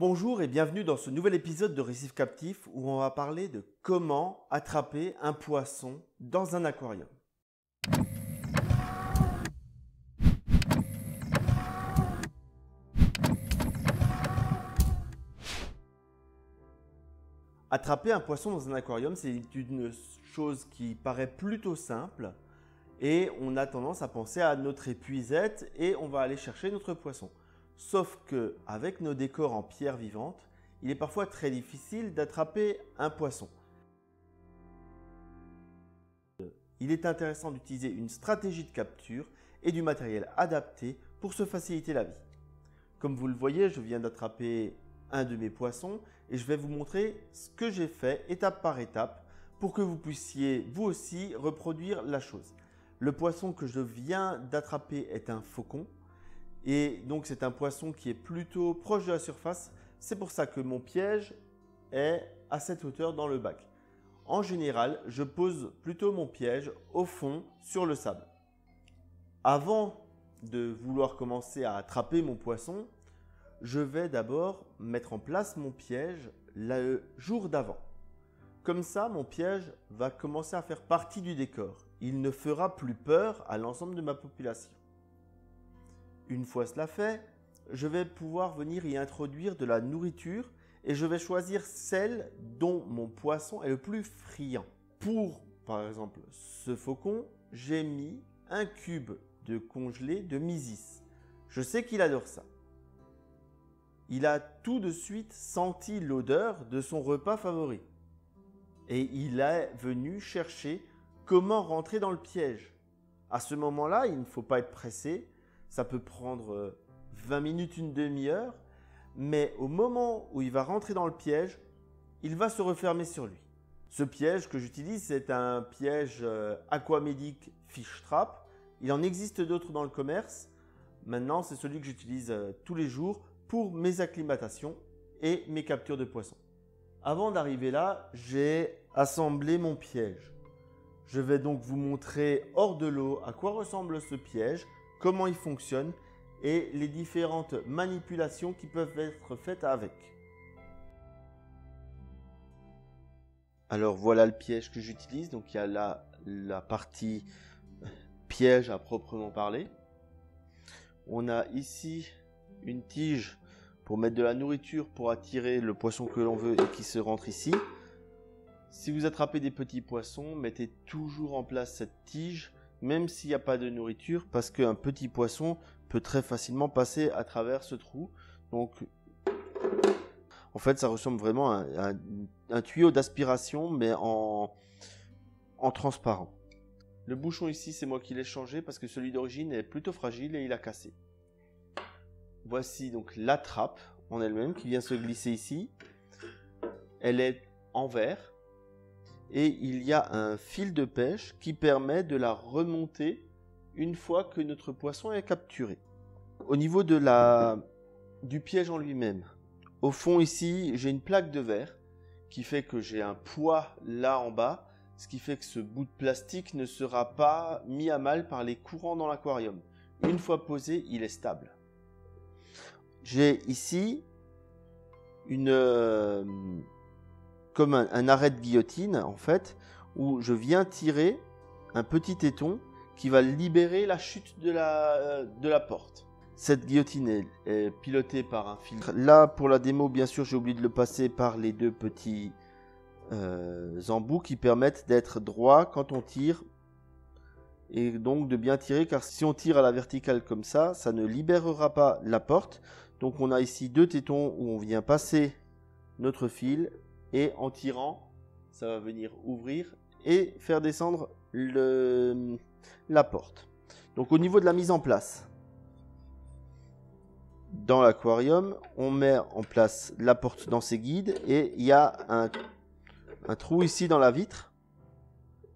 Bonjour et bienvenue dans ce nouvel épisode de Récif Captif où on va parler de comment attraper un poisson dans un aquarium. Attraper un poisson dans un aquarium, c'est une chose qui paraît plutôt simple et on a tendance à penser à notre épuisette et on va aller chercher notre poisson. Sauf qu'avec nos décors en pierre vivante, il est parfois très difficile d'attraper un poisson. Il est intéressant d'utiliser une stratégie de capture et du matériel adapté pour se faciliter la vie. Comme vous le voyez, je viens d'attraper un de mes poissons et je vais vous montrer ce que j'ai fait étape par étape pour que vous puissiez vous aussi reproduire la chose. Le poisson que je viens d'attraper est un faucon et donc c'est un poisson qui est plutôt proche de la surface. C'est pour ça que mon piège est à cette hauteur dans le bac. En général, je pose plutôt mon piège au fond sur le sable. Avant de vouloir commencer à attraper mon poisson, je vais d'abord mettre en place mon piège le jour d'avant. Comme ça, mon piège va commencer à faire partie du décor. Il ne fera plus peur à l'ensemble de ma population. Une fois cela fait, je vais pouvoir venir y introduire de la nourriture et je vais choisir celle dont mon poisson est le plus friand. Pour, par exemple, ce faucon, j'ai mis un cube de congelé de mysis. Je sais qu'il adore ça. Il a tout de suite senti l'odeur de son repas favori. Et il est venu chercher comment rentrer dans le piège. À ce moment-là, il ne faut pas être pressé. Ça peut prendre 20 minutes, une demi-heure. Mais au moment où il va rentrer dans le piège, il va se refermer sur lui. Ce piège que j'utilise, c'est un piège Aquamedic Fish Trap. Il en existe d'autres dans le commerce. Maintenant, c'est celui que j'utilise tous les jours pour mes acclimatations et mes captures de poissons. Avant d'arriver là, j'ai assemblé mon piège. Je vais donc vous montrer hors de l'eau à quoi ressemble ce piège, comment il fonctionne et les différentes manipulations qui peuvent être faites avec. Alors voilà le piège que j'utilise. Donc il y a là la partie piège à proprement parler. On a ici une tige pour mettre de la nourriture pour attirer le poisson que l'on veut et qui se rentre ici. Si vous attrapez des petits poissons, mettez toujours en place cette tige, même s'il n'y a pas de nourriture, parce qu'un petit poisson peut très facilement passer à travers ce trou. Donc, en fait, ça ressemble vraiment à un tuyau d'aspiration, mais en transparent. Le bouchon ici, c'est moi qui l'ai changé parce que celui d'origine est plutôt fragile et il a cassé. Voici donc la trappe en elle-même qui vient se glisser ici. Elle est en verre et il y a un fil de pêche qui permet de la remonter une fois que notre poisson est capturé. Au niveau du piège en lui-même, au fond ici, j'ai une plaque de verre qui fait que j'ai un poids là en bas, ce qui fait que ce bout de plastique ne sera pas mis à mal par les courants dans l'aquarium. Une fois posé, il est stable. J'ai ici comme un arrêt de guillotine en fait, où je viens tirer un petit téton qui va libérer la chute de la porte. Cette guillotine est pilotée par un fil. Là pour la démo, bien sûr, j'ai oublié de le passer par les deux petits embouts qui permettent d'être droit quand on tire et donc de bien tirer, car si on tire à la verticale comme ça, ça ne libérera pas la porte. Donc on a ici deux tétons où on vient passer notre fil et en tirant, ça va venir ouvrir et faire descendre la porte. Donc au niveau de la mise en place, dans l'aquarium, on met en place la porte dans ses guides et il y a un trou ici dans la vitre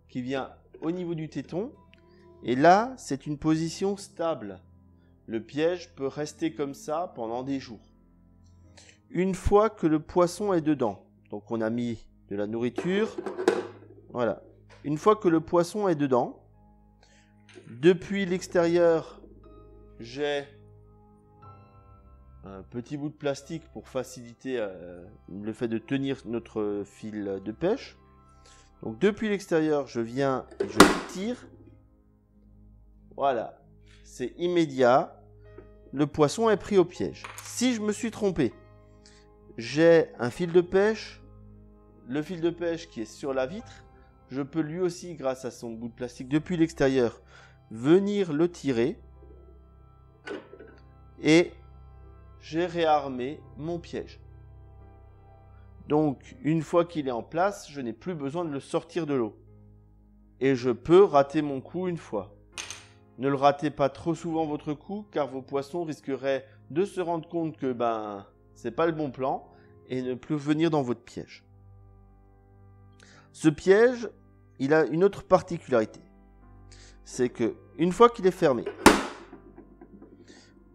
qui vient au niveau du téton. Et là, c'est une position stable. Le piège peut rester comme ça pendant des jours. Une fois que le poisson est dedans, donc on a mis de la nourriture, voilà. Une fois que le poisson est dedans, depuis l'extérieur, j'ai un petit bout de plastique pour faciliter le fait de tenir notre fil de pêche. Donc depuis l'extérieur, je viens et je tire. Voilà, c'est immédiat. Le poisson est pris au piège. Si je me suis trompé, j'ai un fil de pêche. Le fil de pêche qui est sur la vitre, je peux lui aussi, grâce à son bout de plastique depuis l'extérieur, venir le tirer. Et j'ai réarmé mon piège. Donc, une fois qu'il est en place, je n'ai plus besoin de le sortir de l'eau. Et je peux rater mon coup une fois. Ne le ratez pas trop souvent votre coup, car vos poissons risqueraient de se rendre compte que c'est pas le bon plan et ne plus venir dans votre piège. Ce piège, il a une autre particularité. C'est que une fois qu'il est fermé,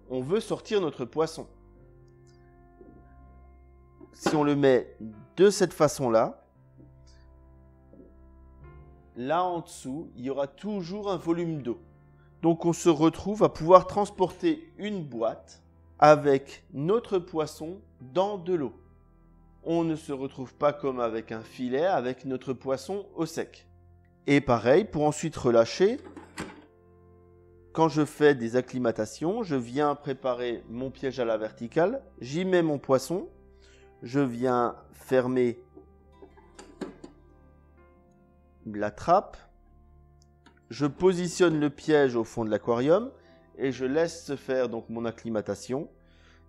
on veut sortir notre poisson. Si on le met de cette façon-là, là en dessous, il y aura toujours un volume d'eau. Donc on se retrouve à pouvoir transporter une boîte avec notre poisson dans de l'eau. On ne se retrouve pas comme avec un filet, avec notre poisson au sec. Et pareil, pour ensuite relâcher, quand je fais des acclimatations, je viens préparer mon piège à la verticale, j'y mets mon poisson, je viens fermer la trappe, je positionne le piège au fond de l'aquarium et je laisse se faire donc mon acclimatation.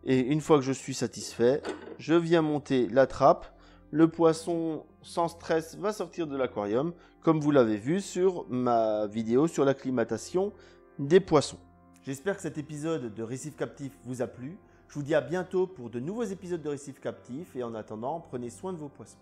Et une fois que je suis satisfait, je viens monter la trappe. Le poisson sans stress va sortir de l'aquarium, comme vous l'avez vu sur ma vidéo sur l'acclimatation des poissons. J'espère que cet épisode de Récif Captif vous a plu. Je vous dis à bientôt pour de nouveaux épisodes de Récif Captif et en attendant, prenez soin de vos poissons.